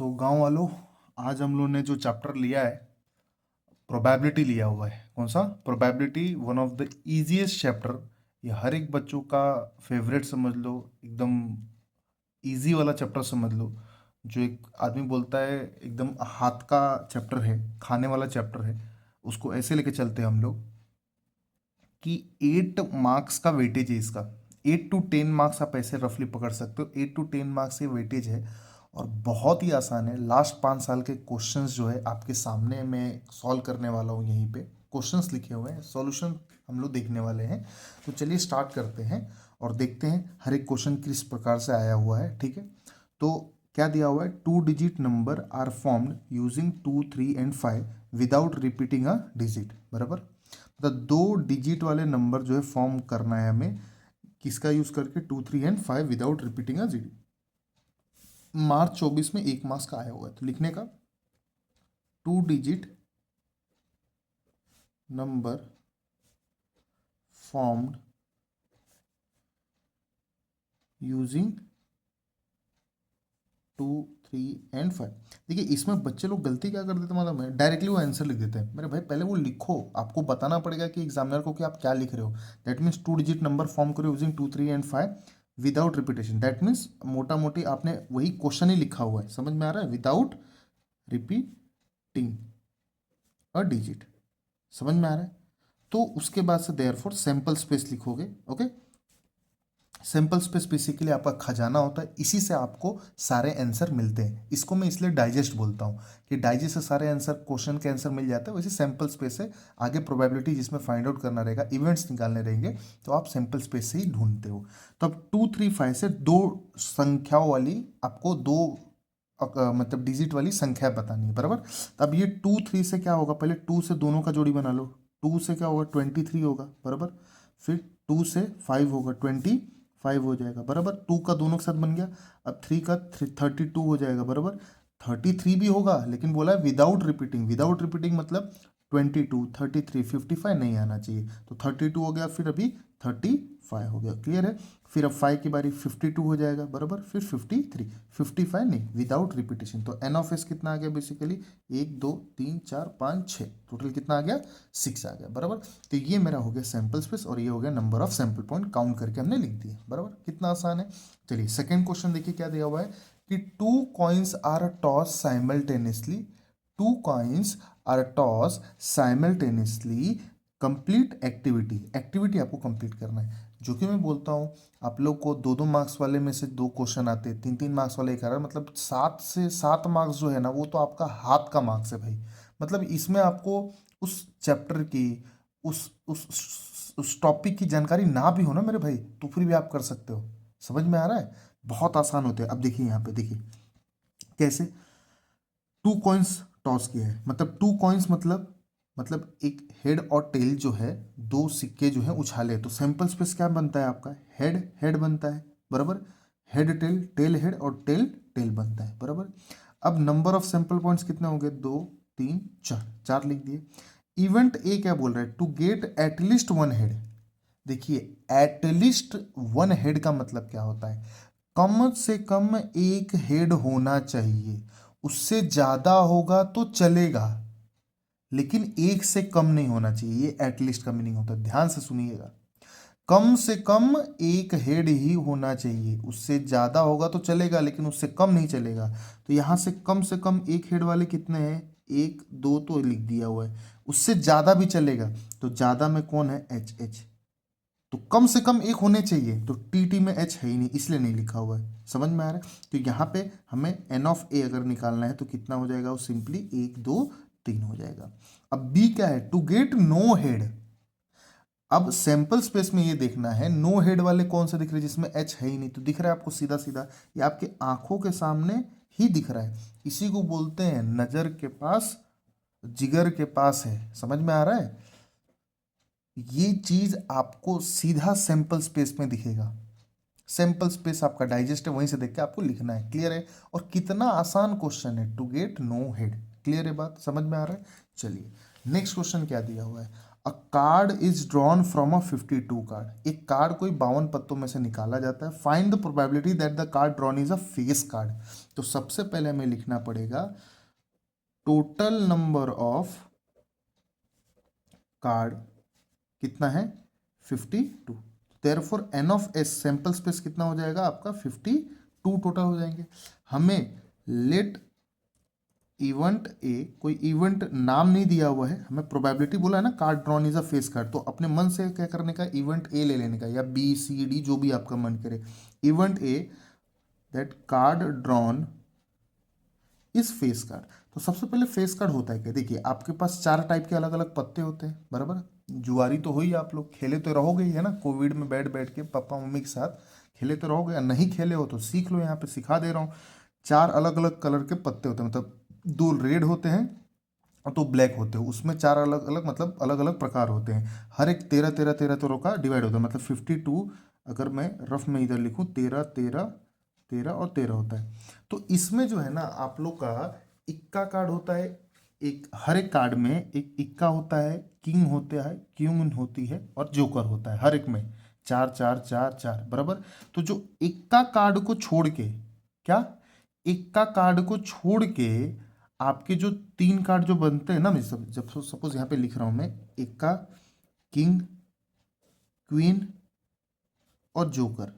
गांव वालों, आज हम लोग ने जो चैप्टर लिया है प्रोबेबिलिटी लिया हुआ है। कौन सा? Probability, one of the easiest chapter. ये हर एक बच्चों का फेवरेट समझ लो, एकदम इजी वाला चैप्टर समझ लो। जो एक आदमी बोलता है एकदम हाथ का चैप्टर है, खाने वाला चैप्टर है, उसको ऐसे लेके चलते हैं हम लोग कि 8 मार्क्स का वेटेज है इसका। 8 to 10 मार्क्स आप ऐसे रफली पकड़ सकते हो, 8 to 10 मार्क्स ये वेटेज है। और बहुत ही आसान है। लास्ट 5 साल के क्वेश्चंस जो है आपके सामने मैं सॉल्व करने वाला हूँ। यहीं पे क्वेश्चंस लिखे हुए हैं, सॉल्यूशन हम लोग देखने वाले हैं। तो चलिए स्टार्ट करते हैं और देखते हैं हर एक क्वेश्चन किस प्रकार से आया हुआ है। ठीक है, तो क्या दिया हुआ है? 2 digit number are formed using 2, 3 and 5 without repeating a digit. बराबर, मतलब 2 डिजिट वाले नंबर जो है फॉर्म करना है हमें, किसका यूज करके? 2, 3 and 5 without repeating a digit. March 24 में 1 मार्क्स का आया हुआ है, तो लिखने का 2 digit number formed using 2, 3 and 5। देखिए इसमें बच्चे लोग गलती क्या कर देते हैं मालूम है? डायरेक्टली वो आंसर लिख देते हैं। मेरे भाई पहले वो लिखो, आपको बताना पड़ेगा कि एग्जामिनर को कि आप क्या लिख रहे हो। That means 2 digit number form करो using 2, 3 and 5 without repetition. That means मोटा मोटी आपने वही क्वेश्चन ही लिखा हुआ है। समझ में आ रहा है? Without repeating a digit. समझ में आ रहा है? तो उसके बाद से देयरफॉर सैंपल स्पेस लिखोगे। ओके, सैंपल स्पेस बेसिकली आपका खजाना होता है, इसी से आपको सारे आंसर मिलते हैं। इसको मैं इसलिए डाइजेस्ट बोलता हूँ कि डाइजेस्ट से सारे आंसर, क्वेश्चन के आंसर मिल जाते हैं। वैसे सैंपल स्पेस है आगे प्रोबेबिलिटी जिसमें फाइंड आउट करना रहेगा, इवेंट्स निकालने रहेंगे, तो आप सैंपल स्पेस से ही ढूंढते हो। तो अब 2, 3, 5 से दो संख्याओं वाली आपको दो मतलब डिजिट वाली संख्या बतानी है। बराबर, तो अब ये 2, 3 से क्या होगा? पहले 2 से दोनों का जोड़ी बना लो। 2 से क्या होगा? 23 होगा। बराबर, फिर 2 से 5 होगा, 25 हो जाएगा। बराबर, 2 का दोनों के साथ बन गया। अब 3 का 32 हो जाएगा। बराबर, 33 भी होगा, लेकिन बोला है विदाउट रिपीटिंग। विदाउट रिपीटिंग मतलब 22, 33, 55 नहीं आना चाहिए। तो 32 हो गया, फिर अभी 35 हो गया। क्लियर है? फिर अब 5 की बारी, 52 हो जाएगा। बराबर, फिर 53, 55 नहीं, विदाउट रिपीटेशन। तो एन ऑफ एस कितना आ गया बेसिकली? 1, 2, 3, 4, 5, 6, टोटल कितना आ गया? 6 आ गया। बराबर, तो ये मेरा हो गया सैंपल स्पेस और ये हो गया number of sample point, count करके हमने लिख दिया। बराबर, कितना आसान है। चलिए सेकंड क्वेश्चन देखिए क्या दिया हुआ है कि 2 coins are toss simultaneously. 2 coins are toss simultaneously, complete activity. Activity आपको कंप्लीट करना है। जो कि मैं बोलता हूँ आप लोग को 2-2 मार्क्स वाले में से 2 क्वेश्चन आते हैं, 3-3 मार्क्स वाले एक आ रहा है, मतलब 7 से 7 मार्क्स जो है ना, वो तो आपका हाथ का मार्क्स है भाई। मतलब इसमें आपको उस चैप्टर की, उस टॉपिक की जानकारी ना भी हो ना मेरे भाई, तो फिर भी आप कर सकते हो। समझ में आ रहा है? बहुत आसान होते हैं। अब देखिए यहाँ पे देखिए कैसे 2 कॉइन्स टॉस किया है। मतलब 2 कॉइन्स मतलब एक हेड और टेल जो है, 2 सिक्के जो है उछाले, तो सैंपल स्पेस क्या बनता है आपका? हेड हेड बनता है। बराबर, हेड टेल, टेल हेड और टेल टेल बनता है। बराबर, अब नंबर ऑफ सैंपल पॉइंट्स कितने हो गए? 2, 3, 4, 4 लिख दिए। इवेंट ए क्या बोल रहा है? To get at least 1 head. देखिए एटलीस्ट 1 हेड का मतलब क्या होता है? कम से कम एक हेड होना चाहिए। उससे ज्यादा होगा तो चलेगा, लेकिन एक से कम नहीं होना चाहिए। ये एटलीस्ट का मीनिंग होता है, ध्यान से सुनिएगा। कम से कम एक हेड ही होना चाहिए, उससे ज्यादा होगा तो चलेगा लेकिन उससे कम नहीं चलेगा। तो यहां से कम एक हेड वाले कितने हैं? 1, 2 तो लिख दिया हुआ है। उससे ज्यादा भी चलेगा, तो ज्यादा में कौन है? H H. तो कम से कम एक होने चाहिए, तो टी टी में एच है ही नहीं, इसलिए नहीं लिखा हुआ है। समझ में आ रहा है? तो यहाँ पे हमें एन ऑफ ए अगर निकालना है तो कितना हो जाएगा? वो सिंपली 1, 2, 3 हो जाएगा। अब बी क्या है? To get no head. अब सैंपल स्पेस में ये देखना है नो हेड वाले कौन से दिख रहे हैं जिसमें एच है ही नहीं। तो दिख रहा है आपको सीधा सीधा, ये आपके आंखों के सामने ही दिख रहा है। इसी को बोलते हैं नजर के पास जिगर के पास है। समझ में आ रहा है? ये चीज आपको सीधा सैंपल स्पेस में दिखेगा। सैंपल स्पेस आपका डाइजेस्ट है, वहीं से देख के आपको लिखना है। क्लियर है? और कितना आसान क्वेश्चन है, to get no head. Clear है बात? समझ में आ रहा है? चलिए नेक्स्ट क्वेश्चन क्या दिया हुआ है? Uh a card is drawn from a 52 card, एक कार्ड कोई 52 पत्तों में से निकाला जाता है। Find the probability that the card drawn is a face card. तो सबसे पहले हमें लिखना पड़ेगा टोटल नंबर ऑफ कार्ड कितना है 52। Therefore n of S sample space कितना हो जाएगा आपका 52 टोटल हो जाएंगे। हमें लेट इवेंट ए, कोई इवेंट नाम नहीं दिया हुआ है, हमें प्रोबेबिलिटी बोला है ना card drawn is a face card, तो अपने मन से क्या करने का इवेंट ए ले लेने का, या बी सी डी जो भी आपका मन करे। Event A that card drawn इस फेस कार्ड। तो सबसे पहले फेस कार्ड होता है क्या, देखिए आपके पास 4 टाइप के अलग अलग पत्ते होते हैं, बराबर। जुआरी तो हो ही, आप लोग खेले तो रहोगे ही है ना, कोविड में बैठ बैठ के पापा मम्मी के साथ खेले तो रहोगे, या नहीं खेले हो तो सीख लो, यहाँ पे सिखा दे रहा हूँ। 4 अलग अलग कलर के पत्ते होते हैं, मतलब 2 रेड होते हैं और 2 ब्लैक होते हैं, उसमें 4 अलग अलग मतलब अलग अलग प्रकार होते हैं। हर एक 13 का डिवाइड होता है, मतलब 52 अगर मैं रफ में इधर लिखूँ 13 13 13 और 13 होता है। तो इसमें जो है ना आप लोग का इक्का कार्ड होता है, एक हर एक कार्ड में एक इक्का होता है, किंग होता है, क्वीन होती है और जोकर होता है, हर एक में 4 4 4 4 बराबर। तो जो इक्का कार्ड को छोड़ के, क्या इक्का कार्ड को छोड़ के आपके जो 3 कार्ड जो बनते हैं ना, मैं सब जब सपोज यहाँ पे लिख रहा हूँ मैं, इक्का, किंग, क्वीन और जोकर,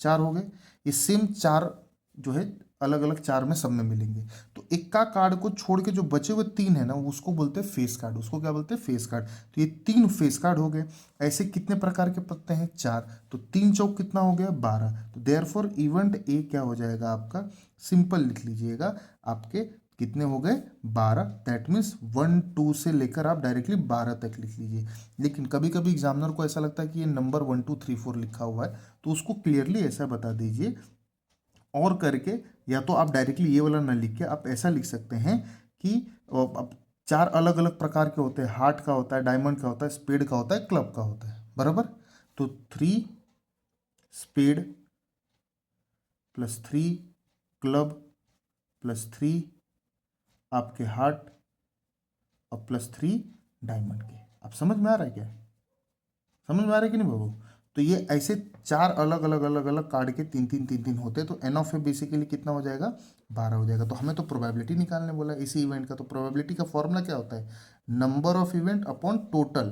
4 हो गए। ये सेम 4 जो है अलग अलग 4 में सब में मिलेंगे। तो इक्का कार्ड को छोड़ के जो बचे हुए 3 है ना उसको बोलते हैं फेस कार्ड, उसको क्या बोलते हैं फेस कार्ड। तो ये 3 फेस कार्ड हो गए। ऐसे कितने प्रकार के पत्ते हैं 4, तो 3 चौक कितना हो गया 12। तो देयरफॉर इवेंट ए क्या हो जाएगा आपका, सिंपल लिख लीजिएगा, आपके कितने हो गए 12। दैट मीन्स 1 2 से लेकर आप डायरेक्टली 12 तक लिख लीजिए। लेकिन कभी कभी एग्जामिनर को ऐसा लगता है कि ये नंबर 1 2 3 4 लिखा हुआ है, तो उसको क्लियरली ऐसा बता दीजिए और करके, या तो आप डायरेक्टली ये वाला ना लिख के आप ऐसा लिख सकते हैं कि अब 4 अलग अलग प्रकार के होते हैं, हार्ट का होता है, डायमंड का होता है, स्पेड का होता है, क्लब का होता है, बराबर। तो 3 स्पेड प्लस 3 क्लब प्लस 3 आपके हार्ट और प्लस 3 डायमंड के। अब समझ में आ रहा है क्या, समझ में आ रहा है कि नहीं बाबू। तो ये ऐसे 4 अलग अलग अलग अलग कार्ड के 3 3 3 3 होते हैं, तो एन ऑफ ए बेसिकली कितना हो जाएगा 12 हो जाएगा। तो हमें तो प्रोबेबिलिटी निकालने बोला इसी इवेंट का। तो प्रोबेबिलिटी का फॉर्मूला क्या होता है, number of event upon total,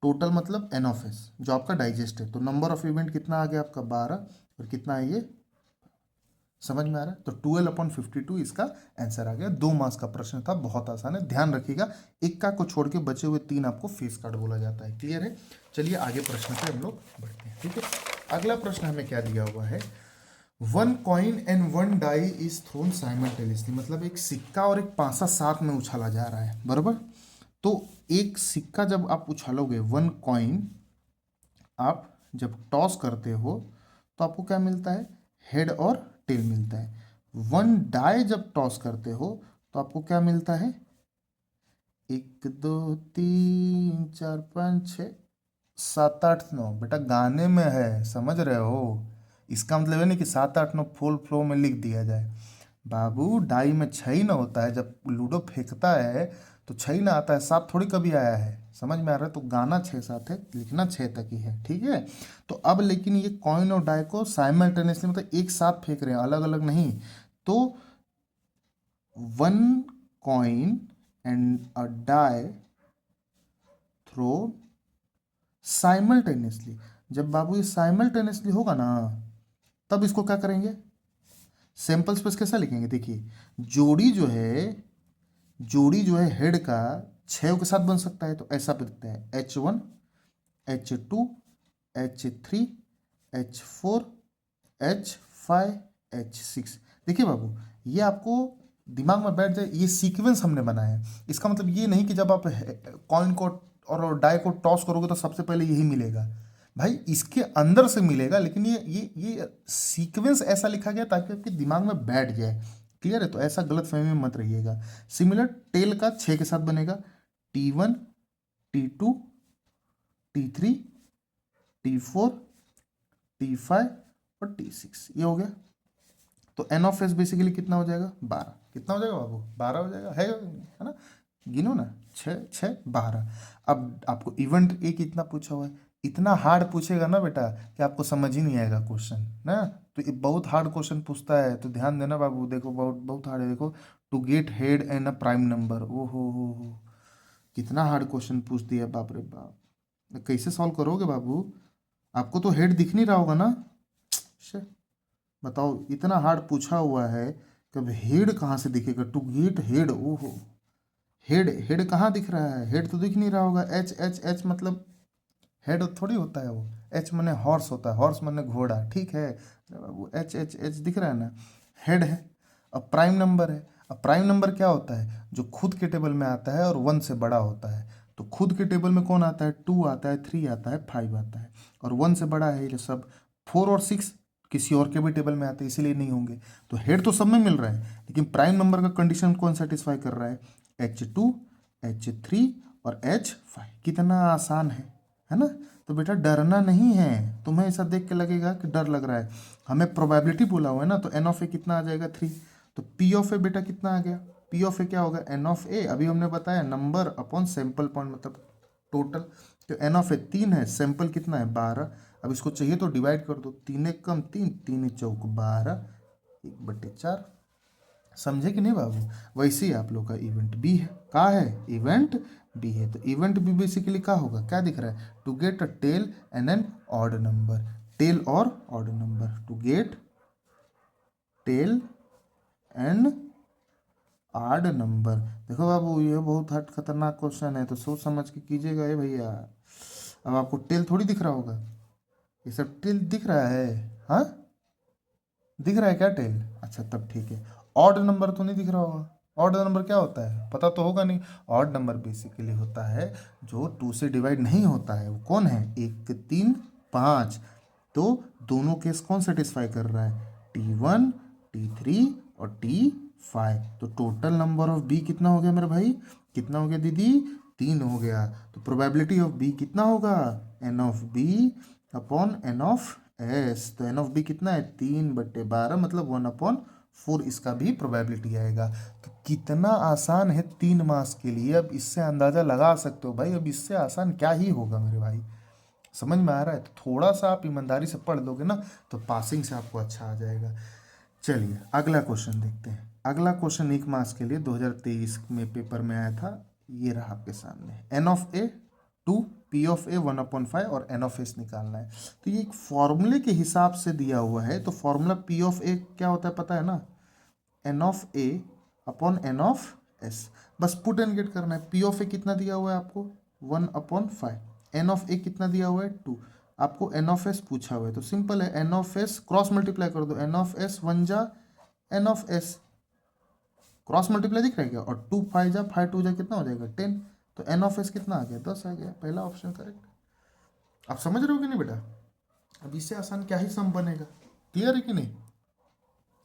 total मतलब एन ऑफ एस जो आपका डाइजेस्ट है। तो नंबर ऑफ इवेंट कितना आ गया आपका 12, और कितना है ये, समझ में आ रहा है। तो 12/52 इसका आंसर आ गया। 2 मार्क्स का प्रश्न था, बहुत आसान है, ध्यान रखिएगा। इक्का को छोड़ के बचे हुए 3 आपको फेस कार्ड बोला जाता है। क्लियर है, चलिए आगे प्रश्न पे हम लोग बढ़ते हैं। ठीक है, अगला प्रश्न हमें क्या दिया हुआ है, 1 coin and 1 die is thrown simultaneously, मतलब एक सिक्का और एक पासा साथ में उछाला जा रहा है, बराबर। तो एक सिक्का जब आप उछालोगे, 1 कॉइन आप जब टॉस करते हो तो आपको क्या मिलता है, हेड और टेल मिलता है। 1 डाई जब टॉस करते हो तो आपको क्या मिलता है, 1 2 3 4 5 6 7 8 9, बेटा गाने में है, समझ रहे हो। इसका मतलब है नहीं कि 7 8 9 फुल फ्लो में लिख दिया जाए बाबू। डाई में 6 ही ना होता है, जब लूडो फेंकता है तो 6 ही ना आता है, 7 थोड़ी कभी आया है, समझ में आ रहा है। तो गाना 6 7 है, लिखना 6 तक ही है, ठीक है। तो अब लेकिन ये कॉइन और डाई को साइमल्टेनियसली मतलब एक साथ फेंक रहे हैं, अलग अलग नहीं। तो 1 coin and a die throw simultaneously, जब बाबू ये साइमल्टेनियसली होगा ना तब इसको क्या करेंगे, सैंपल स्पेस कैसा लिखेंगे, देखिए जोड़ी जो है हेड का 6 के साथ बन सकता है, तो ऐसा लिखते हैं H1 H2 H3 H4 H5 H6। देखिए बाबू, ये आपको दिमाग में बैठ जाए, ये सीक्वेंस हमने बनाया है। इसका मतलब ये नहीं कि जब आप कॉइन को और डाई को टॉस करोगे तो सबसे पहले यही मिलेगा, भाई इसके अंदर से मिलेगा, लेकिन ये सीक्वेंस ऐसा लिखा गया ताकि आपके दिमाग में बैठ जाए। क्लियर है, तो ऐसा गलत फहमी में मत रहिएगा। सिमिलर टेल का 6 के साथ बनेगा, T1 T2 T3 T4 T5 और T6, ये हो गया। तो एन ऑफ एस बेसिकली कितना हो जाएगा 12, कितना हो जाएगा बाबू 12 हो जाएगा, है ना। गिनो ना, 6 6 12। अब आपको इवेंट ए कितना पूछा हुआ है, इतना हार्ड पूछेगा ना बेटा कि आपको समझ ही नहीं आएगा क्वेश्चन ना। तो ये बहुत हार्ड क्वेश्चन पूछता है, तो ध्यान देना बाबू। देखो बहुत बहुत हार्ड है, देखो to get head and a prime number. ओ हो, कितना हार्ड क्वेश्चन पूछ दिया, बाप रे बाप। कैसे सॉल्व करोगे बाबू, आपको तो हेड दिख नहीं रहा होगा ना। शे, बताओ इतना हार्ड पूछा हुआ है, कब हेड कहाँ से दिखेगा, टू गेट हेड। ओहो, हेड हेड कहाँ दिख रहा है, हेड तो दिख नहीं रहा होगा। एच एच एच मतलब हेड थोड़ी होता है वो, एच मने हॉर्स होता है, हॉर्स मने घोड़ा, ठीक है। अरे बाबू एच एच एच दिख रहा है ना, हेड है। अब प्राइम नंबर है, अब प्राइम नंबर क्या होता है, जो खुद के टेबल में आता है और 1 से बड़ा होता है। तो खुद के टेबल में कौन आता है, 2 आता है, 3 आता है, 5 आता है, और 1 से बड़ा है ये सब। 4 और 6 किसी और के भी टेबल में आते हैं, इसीलिए नहीं होंगे। तो हेड तो सब में मिल रहा है, लेकिन प्राइम नंबर का कंडीशन कौन सेटिस्फाई कर रहा है, H2 H3 और H5। कितना आसान है ना। तो बेटा डरना नहीं है, तुम्हें ऐसा देख के लगेगा कि डर लग रहा है। हमें प्रोबेबिलिटी बोला हुआ है ना, तो एन ऑफ ए कितना आ जाएगा 3। तो पी ऑफ ए बेटा कितना आ गया, पी ऑफ ए क्या होगा, एन ऑफ ए। अभी हमने बताया नंबर अपॉन सैंपल पॉइंट मतलब टोटल। तो एन ऑफ ए 3 है, सैंपल कितना है 12। अब इसको चाहिए तो डिवाइड कर दो, 3 एक कम 3, 3 चौक 12, 1/4। समझे कि नहीं बाबू। वैसे ही आप लोग का इवेंट बी है, का है इवेंट बी है। तो इवेंट बी बेसिकली क्या होगा, क्या दिख रहा है, to get a tail and an odd number. Tail और odd number, to get tail and odd number. देखो बाबू ये बहुत हट खतरनाक क्वेश्चन है, तो सोच समझ के कीजिएगा ये भैया। अब आपको टेल थोड़ी दिख रहा होगा, ये सब टेल दिख रहा है, हाँ दिख रहा है क्या टेल, अच्छा तब ठीक है। ऑड नंबर तो नहीं दिख रहा होगा, ऑड नंबर क्या होता है पता तो होगा नहीं। ऑड नंबर बेसिकली होता है जो 2 से डिवाइड नहीं होता है, वो कौन है, 1 3 5। तो दोनों केस कौन सेटिस्फाई कर रहा है, T1 T3 और T5। तो टोटल नंबर ऑफ बी कितना हो गया मेरे भाई, कितना हो गया दीदी, 3 हो गया। तो प्रोबेबिलिटी ऑफ बी कितना होगा, N of B upon N of S. तो एन ऑफ बी कितना है, 3/12 मतलब 1/4 इसका भी प्रोबेबिलिटी आएगा। तो कितना आसान है 3 मार्क्स के लिए। अब इससे अंदाज़ा लगा सकते हो भाई, अब इससे आसान क्या ही होगा मेरे भाई। समझ में आ रहा है, तो थोड़ा सा आप ईमानदारी से पढ़ लोगे ना, तो पासिंग से आपको अच्छा आ जाएगा। चलिए अगला क्वेश्चन देखते हैं। अगला क्वेश्चन 1 मार्क्स के लिए 2023 में पेपर में आया था, ये रहा आपके सामने। N of A 2, P of A 1/5 और एन ऑफ एस निकालना है। तो ये एक फॉर्मूले के हिसाब से दिया हुआ है। तो फॉर्मूला पी ऑफ ए क्या होता है पता है ना, n of A upon N of S. बस पुट एंड गेट करना है। पी ऑफ ए कितना दिया हुआ है आपको, 1/5। एन ऑफ ए कितना दिया हुआ है 2। आपको एन ऑफ एस पूछा हुआ है, तो सिंपल है, n of S cross multiply कर दो, एन ऑफ एस 1 जा n of S, cross multiply दिख रहा है क्या, और 2 5 जा 5 2 जा कितना हो जाएगा 10। तो एन ऑफ एस कितना आ गया 10 आ गया, पहला ऑप्शन करेक्ट। आप समझ रहे हो कि नहीं बेटा, अब इससे आसान क्या ही सम बनेगा, क्लियर है कि नहीं,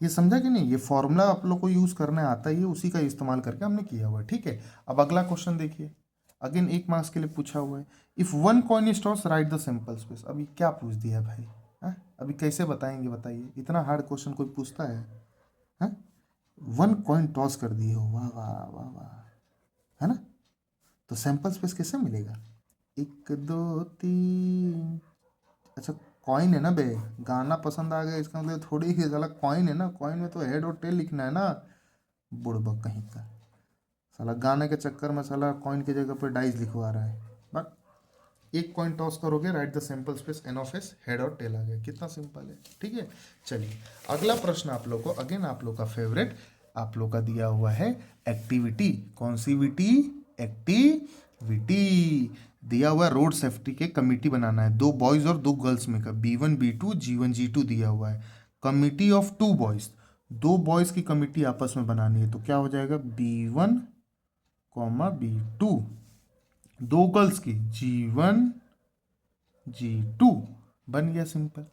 ये समझा कि नहीं। ये फॉर्मूला आप लोग को यूज़ करने आता ही है, उसी का इस्तेमाल करके हमने किया हुआ है, ठीक है। अब अगला क्वेश्चन देखिए, अगेन 1 मार्क्स के लिए पूछा हुआ है। If one coin is toss write the sample space. अभी क्या पूछ दिया भाई, हाँ अभी कैसे बताएंगे बताइए, इतना हार्ड क्वेश्चन कोई पूछता है, हाँ। 1 कॉइन टॉस कर दिए हो, वाह वाह वाह वाह, है ना। तो सैंपल स्पेस कैसे मिलेगा, 1 2 3। अच्छा कॉइन है ना बे, गाना पसंद आ गया इसका मतलब थोड़ी ही साला कॉइन है ना, कॉइन में तो हेड और टेल लिखना है ना, बुड़बक कहीं का। साला गाने के चक्कर में साला कॉइन की जगह पर डाइस लिखवा रहा है। बट 1 कॉइन टॉस करोगे, write the sample space, n of S, head और टेल आ गया, कितना सिंपल है, ठीक है। चलिए अगला प्रश्न आप लोग को, अगेन आप लोग का फेवरेट, आप लोग का दिया हुआ है एक्टिविटी। कौन सी विटी, एक्टिविटी दिया हुआ है, रोड सेफ्टी के कमिटी बनाना है, 2 बॉयज़ और 2 गर्ल्स में का, B1 B2 G1 G2 दिया हुआ है। कमिटी ऑफ 2 बॉयज़, 2 बॉयज़ की कमिटी आपस में बनानी है, तो क्या हो जाएगा B1 B2। 2 गर्ल्स की G1 G2, बन गया simple.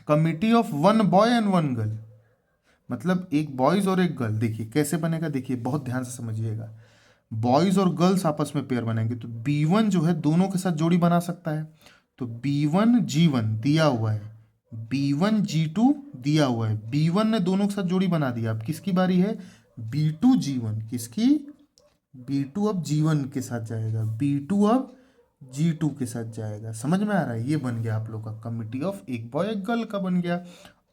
Committee of 1 boy and 1 girl, मतलब एक बॉयज़ और एक गर्ल। देखिए कैसे बनेगा, देखिए बहुत ध्यान से समझिएगा। बॉयज़ और गर्ल्स आपस में पेयर बनाएंगे, तो B1 जो है दोनों के साथ जोड़ी बना सकता है, तो B1 G1 दिया हुआ है, B1 G2 दिया हुआ है, B1 ने दोनों के साथ जोड़ी बना दिया। अब किसकी बारी है, B2 G1, किसकी, B2 अब G1 के साथ जाएगा, B2 अब G2 के साथ जाएगा। समझ में आ रहा है? ये बन गया आप लोग का कमिटी ऑफ एक बॉय एक गर्ल का बन गया।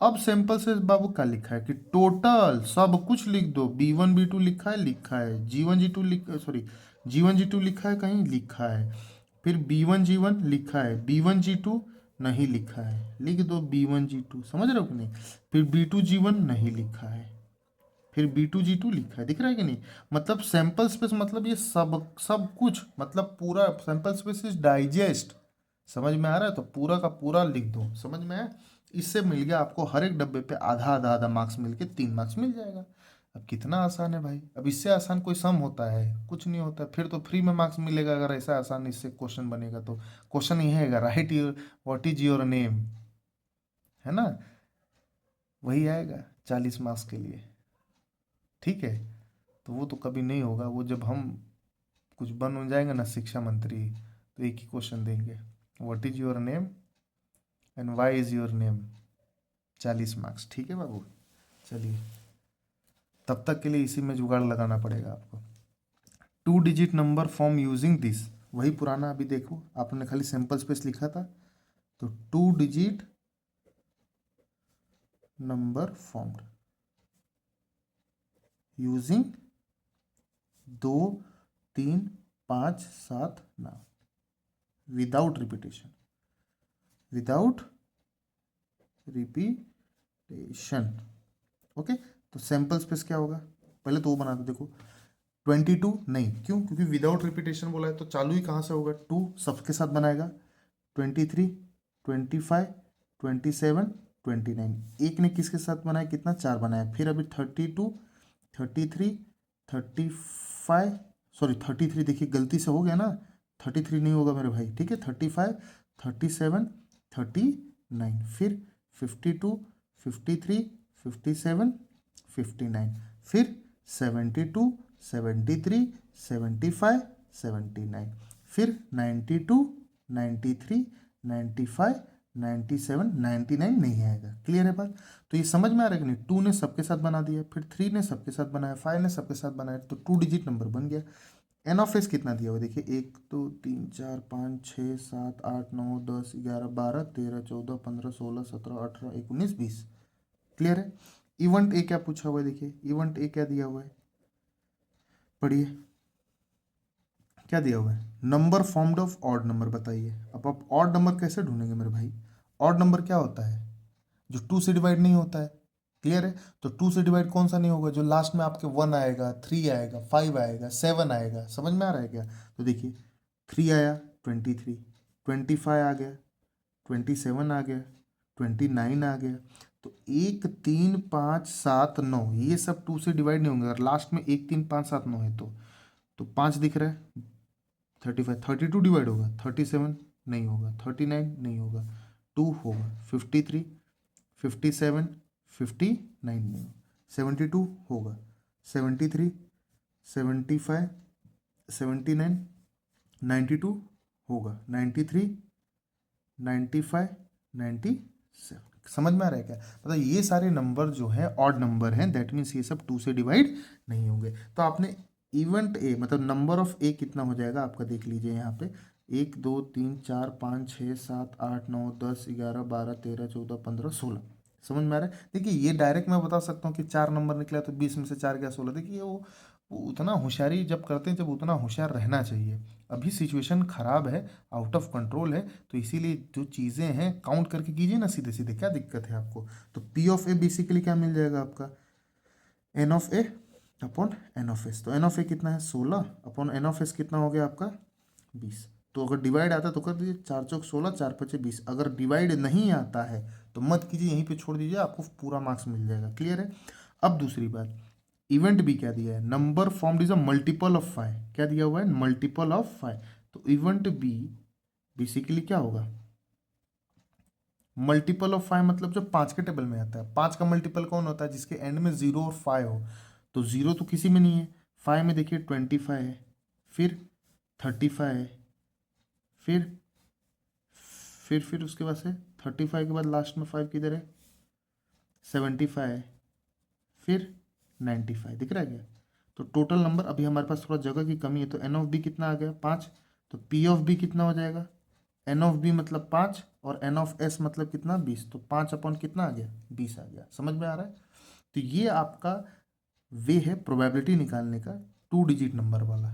अब सैंपल से बाबू क्या लिखा है कि टोटल सब कुछ लिख दो। B1 B2 लिखा है, G1 G2 sorry G1 G2 लिखा है, कहीं लिखा है। फिर B1 G1 लिखा है, B1 G2 नहीं लिखा है, लिख दो B1 G2। समझ रहे हो कि नहीं? फिर B2 G1 नहीं लिखा है, फिर B2 G2 लिखा है। दिख रहा है कि नहीं? मतलब सैंपल स्पेस मतलब ये सब सब कुछ, मतलब पूरा सैंपल स्पेस इज डाइजेस्ट। समझ में आ रहा है? तो पूरा का पूरा लिख दो। समझ में आया? इससे मिल गया आपको हर एक डब्बे पे आधा आधा आधा मार्क्स मिल के 3 मार्क्स मिल जाएगा। अब कितना आसान है भाई। अब इससे आसान कोई सम होता है? कुछ नहीं होता। फिर तो फ्री में मार्क्स मिलेगा अगर ऐसा आसान इससे क्वेश्चन बनेगा तो। क्वेश्चन ये है, right your what is your name, है ना? वही आएगा 40 मार्क्स के लिए। ठीक है? तो वो तो कभी नहीं होगा। वो जब हम कुछ बन हो जाएंगे ना शिक्षा मंत्री, तो एक ही क्वेश्चन देंगे, what is your name and why is your name. 40 marks. ठीक है बाबू? चलिए, तब तक के लिए इसी में जुगाड़ लगाना पड़ेगा आपको। 2 digit number form using this, वही पुराना। अभी देखो, आपने खाली सैंपल स्पेस लिखा था, तो 2 digit number formed using 2 3 5 7 9 without repetition, without repetition. Okay, तो सैंपल स्पेस क्या होगा? पहले तो वो बना दो। देखो 22 नहीं, क्यों? क्योंकि विदाउट रिपीटेशन बोला है, तो चालू ही कहाँ से होगा? 2 सबके साथ बनाएगा। 23 25 27 29, एक ने किसके साथ बनाया? कितना? 4 बनाया। फिर अभी 32 33 35, सॉरी 33, देखिए गलती से हो गया ना, 33 नहीं होगा मेरे भाई। ठीक है, 35 37 39, फिर 52 53 57 59, फिर 72 73 75 79, फिर 92 93 95 97 99 नहीं आएगा। क्लियर है बात? तो ये समझ में आ रहा है कि नहीं? 2 ने सबके साथ बना दिया, फिर 3 ने सबके साथ बनाया, 5 ने सबके साथ बनाया, तो 2 डिजिट नंबर बन गया। एन ऑफ एस कितना दिया हुआ देखिए, 1 2 3 4 5 6 7 8 9 10 11 12 13 14 15 16 17 18 19 20। क्लियर है? इवेंट ए क्या पूछा हुआ है देखिए, इवेंट ए क्या दिया हुआ है, पढ़िए क्या दिया हुआ है। Number formed of odd number बताइए। अब आप ऑड नंबर कैसे ढूंढेंगे मेरे भाई? ऑड नंबर क्या होता है? जो 2 से डिवाइड नहीं होता है। क्लियर है? तो 2 से डिवाइड कौन सा नहीं होगा? जो लास्ट में आपके 1 आएगा, 3 आएगा, 5 आएगा, 7 आएगा। समझ में आ रहा है क्या? तो देखिए 3 आया, 23, 25 आ गया, 27 आ गया, 29 आ गया। तो 1 3 5 7 9 ये सब 2 से डिवाइड नहीं होंगे। अगर लास्ट में 1 3 5 7 9 है तो 5 दिख रहा है। 35 32 डिवाइड होगा, 37 नहीं होगा, 39 नहीं होगा, 2 होगा, 53 57 59 नहीं होगा, 72 होगा, 73 75 79 92 होगा, 93 95 97। समझ में आ रहा है क्या? मतलब ये सारे नंबर जो है ऑड नंबर हैं, दैट मीन्स ये सब 2 से डिवाइड नहीं होंगे। तो आपने इवेंट ए मतलब नंबर ऑफ ए कितना हो जाएगा आपका, देख लीजिए यहाँ पे, 1 2 3 4 5 6 7 8 9 10 11 12 13 14 15 16। समझ में आ रहा है? देखिए ये डायरेक्ट मैं बता सकता हूँ कि 4 नंबर निकला तो 20 में से 4 गया 16। देखिए वो उतना होशियारी जब करते हैं, जब उतना होशियार रहना चाहिए। अभी सिचुएशन खराब है, आउट ऑफ कंट्रोल है, तो इसीलिए जो चीज़ें हैं काउंट करके कीजिए ना सीधे सीधे। क्या दिक्कत है आपको? तो पी ऑफ ए बेसिकली क्या मिल जाएगा आपका? N of A upon N of S. तो एन ऑफ ए कितना है? 16 अपॉन एन ऑफ एस कितना हो गया आपका? 20। तो अगर डिवाइड आता है तो कर दीजिए, 4 चौक 16 4 पचे 20। अगर डिवाइड नहीं आता है तो मत कीजिए, यहीं पे छोड़ दीजिए, आपको पूरा मार्क्स मिल जाएगा। क्लियर है? अब दूसरी बात, इवेंट बी क्या दिया है? Number formed is a multiple of 5। क्या दिया हुआ है? Multiple of 5। तो इवेंट बी बेसिकली क्या होगा? मल्टीपल ऑफ 5 मतलब जो 5 के टेबल में आता है। 5 का मल्टीपल कौन होता है? जिसके एंड में 0 और 5 हो। तो 0 तो किसी में नहीं है, 5 में देखिए 25 है, फिर 35 है, फिर फिर उसके बाद से 35 के बाद लास्ट में 5 किधर है? 75 है, फिर 95। दिख रहा है क्या? तो टोटल नंबर, अभी हमारे पास थोड़ा जगह की कमी है, तो एन ऑफ बी कितना आ गया 5, तो पी ऑफ बी कितना हो जाएगा, एन ऑफ बी मतलब 5 और एन ऑफ एस मतलब कितना 20, तो 5 अपॉन कितना आ गया 20 आ गया। समझ में आ रहा है? तो ये आपका वे है प्रोबेबिलिटी निकालने का 2 डिजिट नंबर वाला।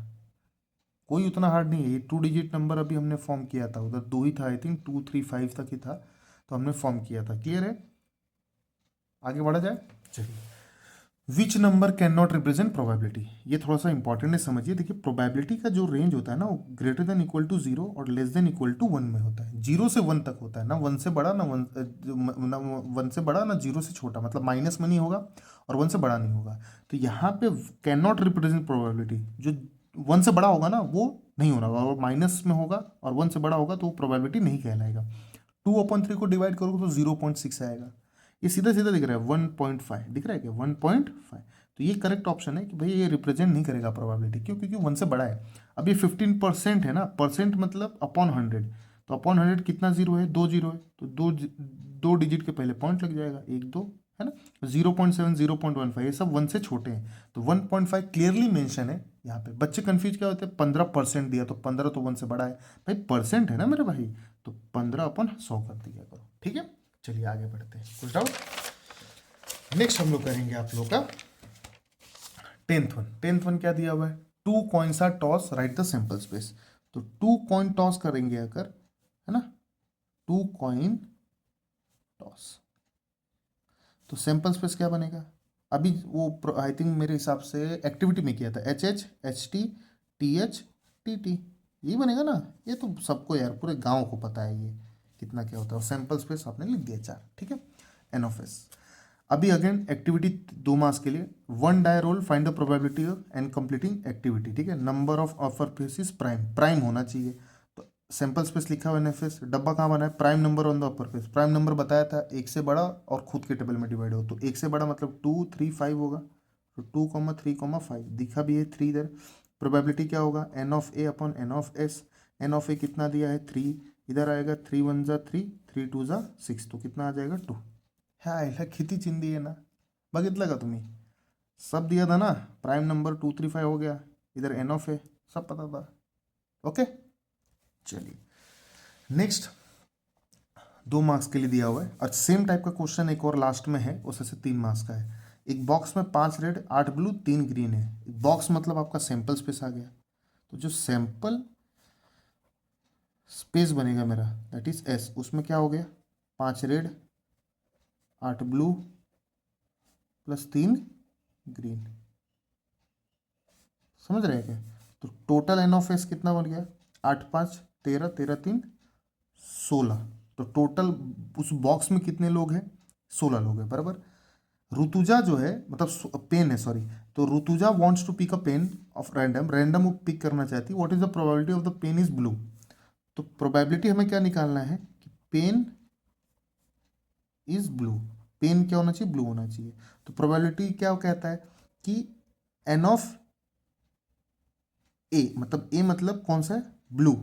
कोई उतना हार्ड नहीं है ये। 2 डिजिट नंबर अभी हमने फॉर्म किया था, उधर 2 ही था आई थिंक, 2 3 5 तक ही था, तो हमने फॉर्म किया था। क्लियर है? आगे बढ़ा जाए, चलिए। Which number can not represent probability, ये थोड़ा सा इंपॉर्टेंट है, समझिए। देखिए प्रोबेबिलिटी का जो रेंज होता है ना, वो ग्रेटर देन इक्वल टू 0 और लेस देन इक्वल टू 1 में होता है। 0 से 1 तक होता है ना, 1 से बड़ा ना 1 से बड़ा ना 0 से छोटा, मतलब माइनस में नहीं होगा और 1 से बड़ा नहीं होगा। तो यहाँ पे कैन नॉट रिप्रेजेंट प्रोबेबिलिटी, जो 1 से बड़ा होगा ना वो नहीं होना, और माइनस में होगा और 1 से बड़ा होगा तो वो प्रोबेबिलिटी नहीं कहलाएगा। 2/3 को डिवाइड करोगे तो 0.6 आएगा। ये सीधा सीधा दिख रहा है 1.5, दिख रहा है क्या 1.5। तो ये करेक्ट ऑप्शन है कि भाई ये रिप्रेजेंट नहीं करेगा प्रोबेबिलिटी, क्यों? क्योंकि 1 से बड़ा है। अब ये 15% है ना, परसेंट मतलब अपॉन 100, तो अपॉन 100 कितना जीरो है, 2 जीरो है, तो दो डिजिट के पहले पॉइंट लग जाएगा, 1 2, है ना। 0.7 0.15 ये सब 1 से छोटे हैं, तो 1.5 क्लियरली मेंशन है यहाँ पे। बच्चे कंफ्यूज क्या होते हैं, 15% दिया तो 15 तो 1 से बड़ा है, भाई परसेंट है ना मेरे भाई, तो 15/100 कर दिया करो। ठीक है, चलिए आगे बढ़ते हैं। कुछ डाउट? नेक्स्ट हम लोग करेंगे आप लोग का 10th वन क्या दिया हुआ है, 2 coins are toss, write the sample space. तो 2 कॉइन टॉस करेंगे अगर, है ना, 2 कॉइन टॉस, तो सैंपल स्पेस क्या बनेगा? अभी वो आई थिंक मेरे हिसाब से एक्टिविटी में किया था, HH HT TH TT, यही बनेगा ना। ये तो सबको यार, पूरे गांव को पता है ये कितना क्या होता है। और सैंपल स्पेस आपने लिख दिया 4, ठीक है। N of S. अभी अगेन एक्टिविटी 2 मार्क्स के लिए, 1 die roll, find the probability of and completing activity, ठीक है। Number of upper faces prime होना चाहिए, तो सैंपल स्पेस लिखा हुआ है NFS, डब्बा कहाँ बना है, prime number on the upper face. Prime number बताया था 1 से बड़ा और खुद के टेबल में डिवाइड हो, तो 1 से बड़ा मतलब 2 3 5 होगा, तो 2 3 5 दिखा भी है 3 इधर। प्रोबेबिलिटी क्या होगा, N of A upon N of S. N of A कितना दिया है 3, इधर आएगा 3 1 जा 3, 3 2 जा 6, तो कितना आ जाएगा 2। ह्या ह्या किती चिंदी आहे ना, बघितलं का तुम्ही? सब दिया था ना, प्राइम नंबर 2 3 5 हो गया, इधर एन ऑफ है, सब पता था। ओके, चलिए नेक्स्ट 2 मार्क्स के लिए दिया हुआ है, और सेम टाइप का क्वेश्चन एक और लास्ट में है, उससे से 3 मार्क्स का है। एक बॉक्स में 5 रेड 8 ब्लू 3 ग्रीन है। बॉक्स मतलब आपका सैंपल स्पेस आ गया, तो जो सैंपल स्पेस बनेगा मेरा दैट इज एस, उसमें क्या हो गया, 5 रेड 8 ब्लू प्लस 3 ग्रीन। समझ रहे हैं क्या? तो टोटल एन ऑफ एस कितना बन गया, 8 5 13 13 3 16, तो टोटल उस बॉक्स में कितने लोग हैं, 16 लोग हैं, बराबर। ऋतुजा जो है, मतलब पेन है सॉरी, तो Rutuja wants to pick a pen of random वो पिक करना चाहती है। What is the probability of the pen is blue, तो प्रोबेबिलिटी हमें क्या निकालना है कि पेन इज ब्लू, पेन क्या होना चाहिए, ब्लू होना चाहिए। तो प्रोबेबिलिटी क्या कहता है कि एन ऑफ ए, मतलब ए मतलब कौन सा है, blue,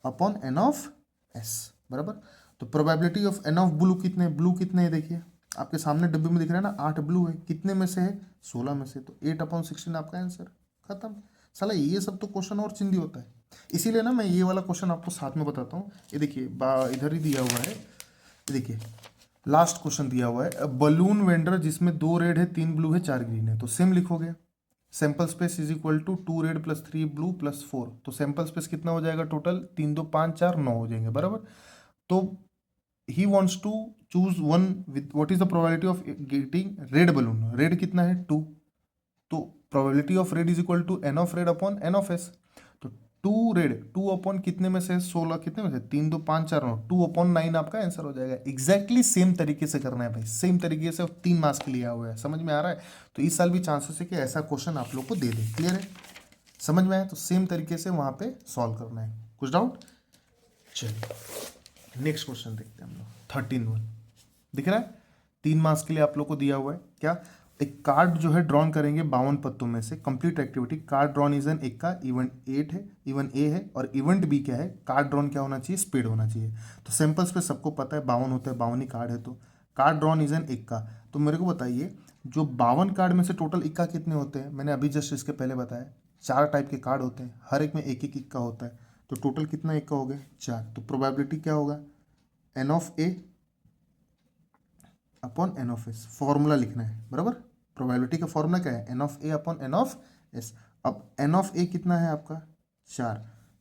upon N of S, बराबर। तो probability of n of blue कितने है, देखिए आपके सामने डब्बे में दिख रहा है ना, 8 ब्लू है, कितने में से है, 16 में से, तो 8/16 आपका आंसर, खत्म। साला ये सब तो क्वेश्चन और चिंदी होता है, इसीलिए ना मैं ये वाला क्वेश्चन आपको साथ में बताता हूँ। ये देखिए इधर ही दिया हुआ है, ये देखिए लास्ट क्वेश्चन दिया हुआ है, बलून वेंडर जिसमें 2 रेड है 3 ब्लू है 4 ग्रीन है, तो सेम लिखोगे, sample space is equal to 2 red plus 3 blue plus 4, तो सैंपल स्पेस कितना हो जाएगा टोटल, 3 2 5 4 9 हो जाएंगे, बराबर। तो he wants to choose one with, what is the probability of getting red balloon, red कितना है 2, तो probability of red is equal to n of red upon N of S. तो 2 रेड 2 अपॉन कितने में से 16, कितने में से 3 2 5 4 9, 2/9 आपका आंसर हो जाएगा। एग्जैक्टली सेम तरीके से करना है भाई, सेम तरीके से 3 मार्क्स के लिए हुआ है, समझ में आ रहा है? तो इस साल भी चांसेस है कि ऐसा क्वेश्चन आप लोग को दे दे। क्लियर है, समझ में आया? तो सेम तरीके से वहाँ पे सॉल्व करना है। कुछ डाउट? चलिए नेक्स्ट क्वेश्चन देखते हैं हम लोग 13 दिख रहा है, 3 मार्क्स के लिए आप लोग को दिया हुआ है क्या, एक कार्ड जो है ड्रॉन करेंगे 52 पत्तों में से, complete activity, card drawn is N एक का इवेंट 8 है, इवन ए है, और इवेंट बी क्या है, कार्ड ड्रॉन क्या होना चाहिए, स्पीड होना चाहिए। तो सैंपल्स पे सबको पता है 52 होता है, 52 ही कार्ड है, तो कार्ड ड्रॉन इज एन एक का। तो मेरे को बताइए जो 52 कार्ड में से टोटल इक्का कितने होते हैं, मैंने अभी जस्ट इसके पहले बताया 4 टाइप के कार्ड होते हैं, हर एक में एक एक इक्का होता है, तो टोटल कितना इक्का हो गया 4। तो प्रोबेबिलिटी क्या होगा, N of A upon N of S, formula लिखना है बराबर। प्रोबेबिलिटी का फॉर्मूला क्या है, n of A upon N of S. अब एन ऑफ ए कितना है आपका 4,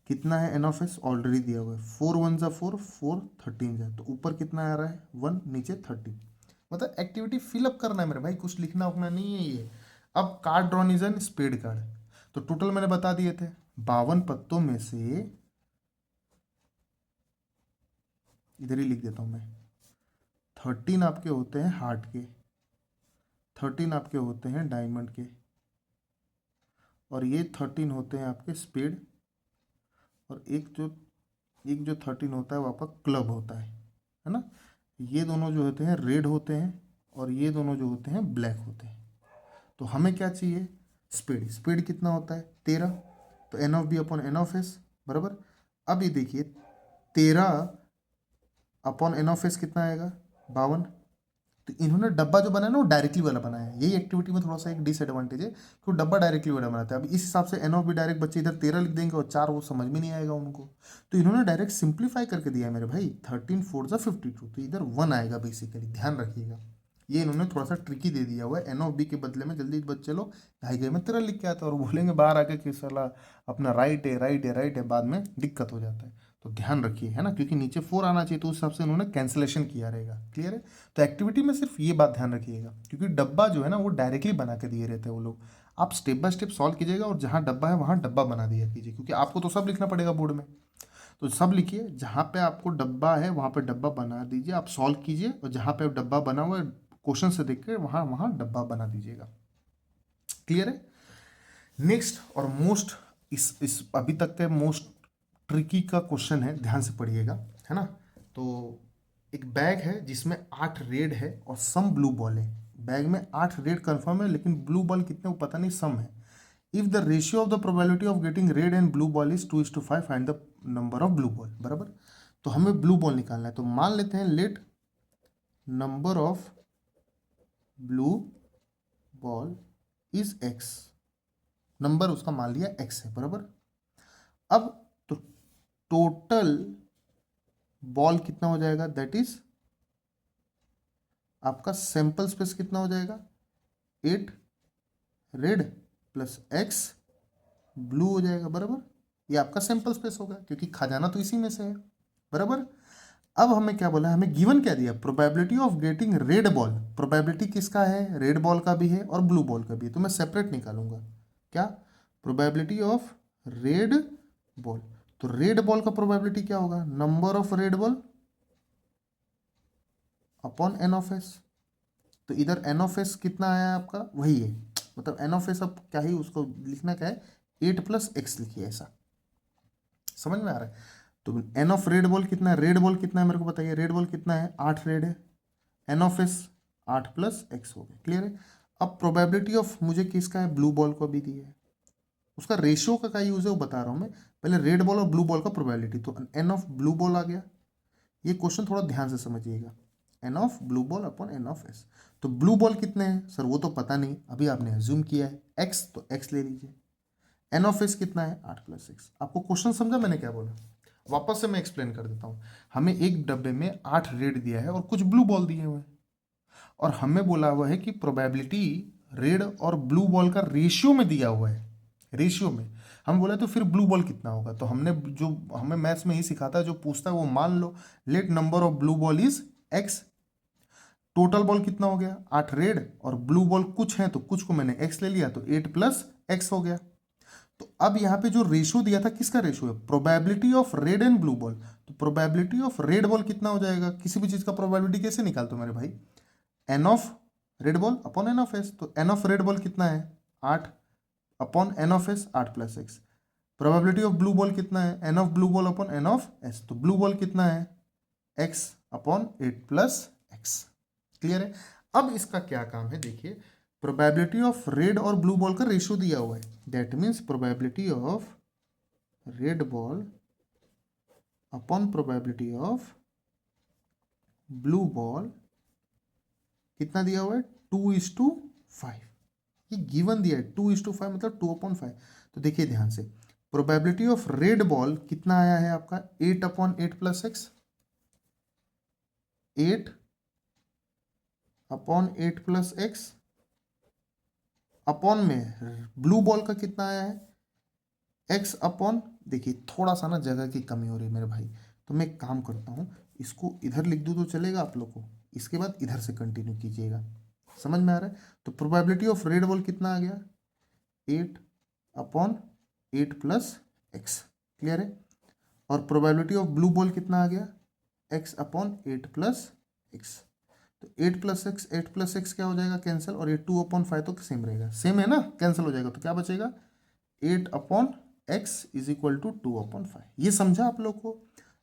कितना है एन ऑफ एस ऑलरेडी दिया हुआ है, 4 1 जा 4, 4 13 जा, तो ऊपर कितना आ रहा है 1, नीचे 30। मतलब एक्टिविटी फिलअप करना है मेरे भाई, कुछ लिखना उखना नहीं है ये। अब card drawn is an spade card, तो टोटल मैंने बता दिए थे 52 पत्तों में से, इधर ही लिख देता हूँ मैं, 13 आपके होते हैं हार्ट के, 13 आपके होते हैं डायमंड के, और ये 13 होते हैं आपके स्पेड, और एक जो 13 होता है वो आपका क्लब होता है ना। ये दोनों जो होते हैं रेड होते हैं, और ये दोनों जो होते हैं ब्लैक होते हैं। तो हमें क्या चाहिए, स्पीड। स्पीड कितना होता है 13, तो n of B upon N of S बराबर। अब ये देखिए 13 अपॉन एन ऑफ एस कितना आएगा 52। तो इन्होंने डब्बा जो बनाया ना वो डायरेक्टली वाला बनाया है, यही एक्टिविटी में थोड़ा सा एक डिसएडवांटेज है कि वो डब्बा डायरेक्टली वाला बनाता है। अब इस हिसाब से एन ऑफ बी डायरेक्ट बच्चे इधर 13 लिख देंगे और 4 वो समझ में नहीं आएगा उनको, तो इन्होंने डायरेक्ट सिंप्लीफाई करके दिया है मेरे भाई, 13 4 जा 52, तो इधर 1 आएगा बेसिकली, ध्यान रखिएगा। ये इन्होंने थोड़ा सा ट्रिकी दे दिया हुआ है, एन ऑफ बी के बदले में जल्दी बच्चे लोग ढाई गए में 13 लिख के आते हैं और बोलेंगे बाहर आके कि साला अपना राइट है राइट है राइट है, बाद में दिक्कत हो जाता है। तो ध्यान रखिए है ना, क्योंकि नीचे 4 आना चाहिए, तो उस हिसाब से उन्होंने कैंसिलेशन किया रहेगा। क्लियर है, तो एक्टिविटी में सिर्फ ये बात ध्यान रखिएगा, क्योंकि डब्बा जो है ना वो डायरेक्टली बना के दिए रहते हैं वो लोग। आप स्टेप बाय स्टेप सॉल्व कीजिएगा और जहाँ डब्बा है वहाँ डब्बा बना दिया कीजिए, क्योंकि आपको तो सब लिखना पड़ेगा बोर्ड में। तो सब लिखिए, जहाँ पे आपको डब्बा है वहाँ पे डब्बा बना दीजिए, आप सॉल्व कीजिए, और जहाँ पे डब्बा बना हुआ है क्वेश्चन से देख के वहाँ वहाँ डब्बा बना दीजिएगा। क्लियर है। नेक्स्ट और मोस्ट, इस अभी तक के मोस्ट ट्रिकी का क्वेश्चन है, ध्यान से पढ़िएगा है ना। तो एक बैग है जिसमें 8 रेड है और सम ब्लू बॉल है। बैग में 8 रेड कंफर्म है, लेकिन ब्लू बॉल कितने वो पता नहीं, सम है। If the ratio of the probability of getting red and blue ball is 2:5, find the number of blue ball बराबर। तो हमें ब्लू बॉल निकालना है, तो मान लेते हैं late number of blue ball is x, number उसका मान लिया एक्स है बराबर। अब तो टोटल बॉल कितना हो जाएगा, दैट इज आपका सैंपल स्पेस कितना हो जाएगा 8 रेड प्लस एक्स ब्लू हो जाएगा बराबर। ये आपका सैंपल स्पेस होगा, क्योंकि खजाना तो इसी में से है बराबर। अब हमें क्या बोला, हमें गिवन क्या दिया, probability of getting red ball. Probability किसका है, रेड बॉल का भी है और ब्लू बॉल का भी है, तो मैं सेपरेट निकालूंगा। क्या, प्रोबेबिलिटी ऑफ रेड बॉल। तो रेड बॉल का प्रोबेबिलिटी क्या होगा, number of red ball upon N of S. तो इधर एन ऑफ एस कितना आया आपका, वही है, मतलब एन ऑफ एस अब क्या ही उसको लिखना क्या है, 8 प्लस एक्स लिखिए, ऐसा समझ में आ रहा है। तो एन ऑफ रेड बॉल कितना है, रेड बॉल कितना है मेरे को बताइए, रेड बॉल कितना है 8 रेड है, n of S 8 plus x हो गया। क्लियर है। अब प्रोबेबिलिटी ऑफ मुझे किसका है, ब्लू बॉल को भी दी है, उसका रेशियो का क्या यूज है वो बता रहा हूँ मैं। पहले रेड बॉल और ब्लू बॉल का प्रोबेबिलिटी, तो एन ऑफ ब्लू बॉल आ गया। ये क्वेश्चन थोड़ा ध्यान से समझिएगा, n of blue ball upon N of S. तो ब्लू बॉल कितने हैं सर, वो तो पता नहीं, अभी आपने अज्यूम किया है एक्स, तो एक्स ले लीजिए। एन ऑफ एस कितना है 8 प्लस एक्स। आपको क्वेश्चन समझा मैंने क्या बोला, वापस से मैं एक्सप्लेन कर देता हूँ। हमें एक डब्बे में 8 रेड दिया है और कुछ ब्लू बॉल दिए हुए हैं, और हमें बोला हुआ है कि प्रोबेबिलिटी रेड और ब्लू बॉल का रेशियो में दिया हुआ है, रेशियो में। हम बोले तो फिर ब्लू बॉल कितना होगा, तो हमने जो हमें मैथ्स में ही सिखाता है, जो पूछता है वो मान लो let number of blue ball is X. Total ball कितना हो गया 8 रेड, और ब्लू बॉल कुछ है तो कुछ को मैंने एक्स ले लिया, तो 8 प्लस एक्स हो गया। तो अब यहाँ पे जो रेशियो दिया था किसका रेशियो है, probability of red and blue ball. तो प्रोबेबिलिटी ऑफ रेड बॉल कितना हो जाएगा, किसी भी चीज का प्रोबेबिलिटी कैसे निकालते हो मेरे भाई, n of red ball upon N of S. तो एन ऑफ रेड बॉल कितना है 8 upon N of S 8 plus x. Probability of blue ball कितना है, n of blue ball upon N of S. तो ब्लू बॉल कितना है x upon 8 plus x. Clear है। अब इसका क्या काम है देखिए, प्रोबेबिलिटी ऑफ रेड और ब्लू बॉल का रेशियो दिया हुआ है, that means probability of red ball upon probability of blue ball कितना दिया हुआ है 2:1 5। ये गिवन दिया है 2:5 मतलब 2/5। तो देखिए ध्यान से, प्रोबेबिलिटी ऑफ रेड बॉल कितना आया है आपका 8/8 + x, 8/8 + x अपॉन में ब्लू बॉल का कितना आया है x अपॉन, देखिए थोड़ा सा ना जगह की कमी हो रही है मेरे भाई, तो मैं एक काम करता हूँ, इसको इधर लिख दूँ तो चलेगा आप लोग को, इसके बाद इधर से कंटिन्यू कीजिएगा, समझ में आ रहा है। तो प्रोबेबिलिटी ऑफ रेड बॉल कितना आ गया 8/8 + x, क्लियर है। और प्रोबेबिलिटी ऑफ ब्लू बॉल कितना आ गया x/8 + x। तो 8 + x, 8 + x क्या हो जाएगा कैंसिल, और ये 2/5 तो सेम रहेगा, सेम है ना, कैंसिल हो जाएगा, तो क्या बचेगा 8/x = 2/5। ये समझा आप लोग को।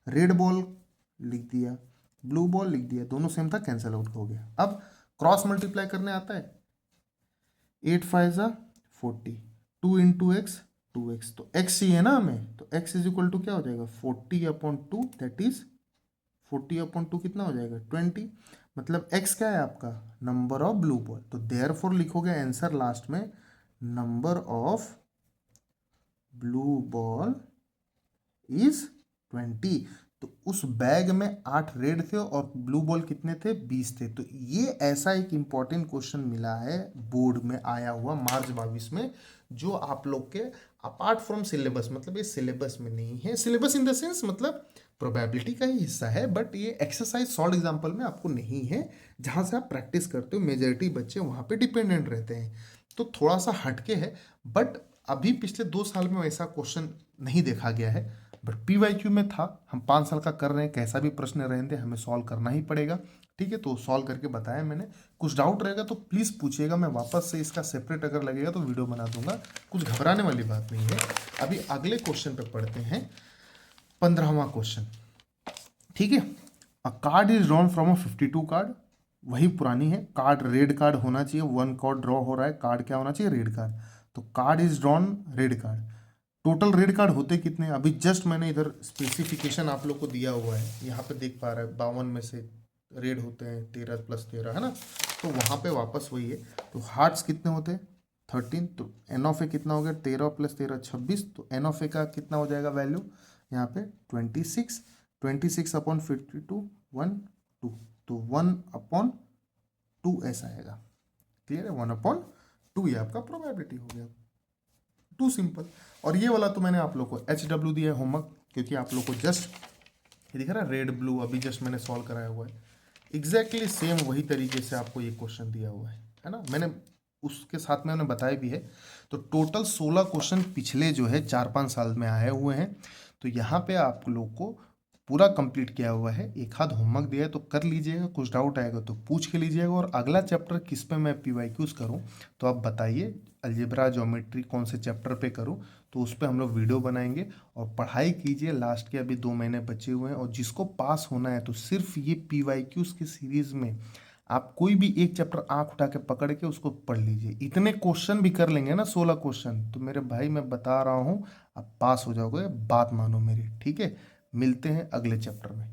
रेड बॉल लिख दिया, ब्लू बॉल लिख दिया, दोनों सेम था, कैंसिल आउट हो गया। अब क्रॉस मल्टीप्लाई करने आता है, 8 5 ज़ा 40, 2 × x 2x, तो x चाहिए ना हमें, तो x = क्या हो जाएगा 40/2, दैट इज 40/2 कितना हो जाएगा 20। मतलब x क्या है आपका नंबर ऑफ ब्लू बॉल, तो देयरफॉर लिखोगे आंसर लास्ट में number of blue ball is 20। तो उस बैग में 8 रेड थे और ब्लू बॉल कितने थे 20 थे। तो ये ऐसा एक इंपॉर्टेंट क्वेश्चन मिला है बोर्ड में आया हुआ मार्च 22 में, जो आप लोग के अपार्ट फ्रॉम सिलेबस, मतलब ये सिलेबस में नहीं है, सिलेबस इन द सेंस मतलब प्रोबेबिलिटी का ही हिस्सा है, बट ये एक्सरसाइज सॉल्व एग्जाम्पल में आपको नहीं है, जहाँ से आप प्रैक्टिस करते हो, मेजॉरिटी बच्चे वहाँ पे डिपेंडेंट रहते हैं, तो थोड़ा सा हटके है। बट अभी पिछले 2 साल में वैसा क्वेश्चन नहीं देखा गया है, बट PYQ में था, हम 5 साल का कर रहे हैं, कैसा भी प्रश्न रहेंगे हमें सॉल्व करना ही पड़ेगा, ठीक है। तो सॉल्व करके बताया मैंने, कुछ डाउट रहेगा तो प्लीज़ पूछिएगा, मैं वापस से इसका सेपरेट अगर लगेगा तो वीडियो बना दूंगा, कुछ घबराने वाली बात नहीं है। अभी अगले क्वेश्चन पे पढ़ते हैं, 15वां क्वेश्चन, ठीक है। अ card is drawn from a 52 card, वही पुरानी है, कार्ड रेड कार्ड होना चाहिए, 1 कार्ड ड्रॉ हो रहा है, कार्ड क्या होना चाहिए रेड कार्ड, तो card is drawn red card. Total red card होते कितने, अभी जस्ट मैंने इधर स्पेसिफिकेशन आप लोग को दिया हुआ है, यहाँ पे देख पा रहा है 52 में से रेड होते हैं 13 + 13 है ना, तो वहाँ पे वापस वही है। तो हार्ट्स कितने होते हैं 13, तो एन ऑफ ए कितना हो गया 13 + 13 26, तो एन ऑफ ए का कितना हो जाएगा वैल्यू यहाँ पे 26, 26/52 1 2, तो 1/2 ऐसा आएगा, क्लियर है, 1/2 ये आपका प्रोबेबिलिटी हो गया, टू सिंपल। और ये वाला तो मैंने आप लोग को HW दिया है होमवर्क, क्योंकि आप लोग को जस्ट ये दिख रहा है रेड ब्लू, अभी जस्ट मैंने सॉल्व कराया हुआ है, एग्जैक्टली सेम वही तरीके से आपको ये क्वेश्चन दिया हुआ है ना, मैंने उसके साथ में मैंने बताया भी है। तो टोटल 16 क्वेश्चन पिछले जो है 4-5 साल में आए हुए हैं, तो यहाँ पे आप लोग को पूरा कंप्लीट किया हुआ है, एक आध होमवर्क दिया है तो कर लीजिएगा, कुछ डाउट आएगा तो पूछ के लीजिएगा। और अगला चैप्टर किस पे मैं PYQs करूँ तो आप बताइए, अलजेब्रा ज्योमेट्री कौन से चैप्टर पे करूँ, तो उस पर हम लोग वीडियो बनाएंगे। और पढ़ाई कीजिए, लास्ट के अभी 2 महीने बचे हुए हैं, और जिसको पास होना है तो सिर्फ ये PYQs की सीरीज़ में आप कोई भी एक चैप्टर आंख उठा के पकड़ के उसको पढ़ लीजिए, इतने क्वेश्चन भी कर लेंगे ना 16 क्वेश्चन, तो मेरे भाई मैं बता रहा हूँ आप पास हो जाओगे, बात मानो मेरी, ठीक है। मिलते हैं अगले चैप्टर में।